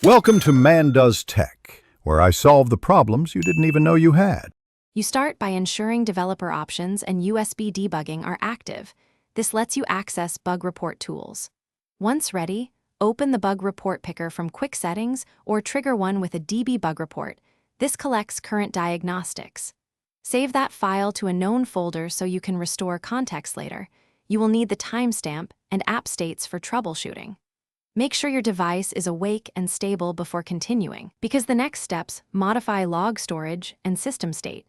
Welcome to Man Does Tech, where I solve the problems you didn't even know you had. You start by ensuring developer options and USB debugging are active. This lets you access bug report tools. Once ready, open the bug report picker from Quick Settings or trigger one with a DB bug report. This collects current diagnostics. Save that file to a known folder so you can restore context later. You will need the timestamp and app states for troubleshooting. Make sure your device is awake and stable before continuing, because the next steps modify log storage and system state.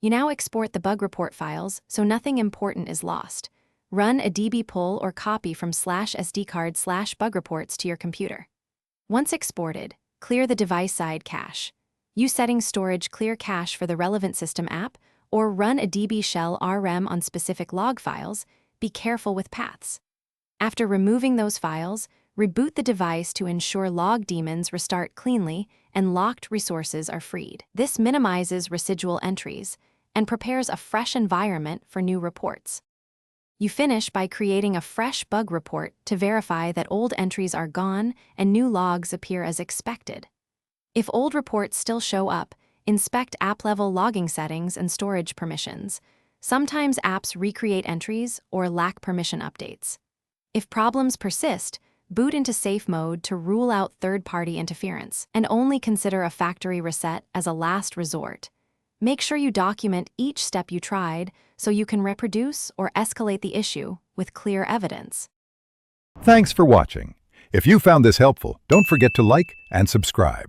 You now export the bug report files so nothing important is lost. Run a DB pull or copy from /SD card /bug reports to your computer. Once exported, clear the device-side cache. Use settings storage clear cache for the relevant system app, or run a DB shell RM on specific log files. Be careful with paths. After removing those files, reboot the device to ensure log daemons restart cleanly and locked resources are freed. This minimizes residual entries and prepares a fresh environment for new reports. You finish by creating a fresh bug report to verify that old entries are gone and new logs appear as expected. If old reports still show up, inspect app-level logging settings and storage permissions. Sometimes apps recreate entries or lack permission updates. If problems persist, boot into safe mode to rule out third-party interference, and only consider a factory reset as a last resort. Make sure you document each step you tried so you can reproduce or escalate the issue with clear evidence. Thanks for watching. If you found this helpful, don't forget to like and subscribe.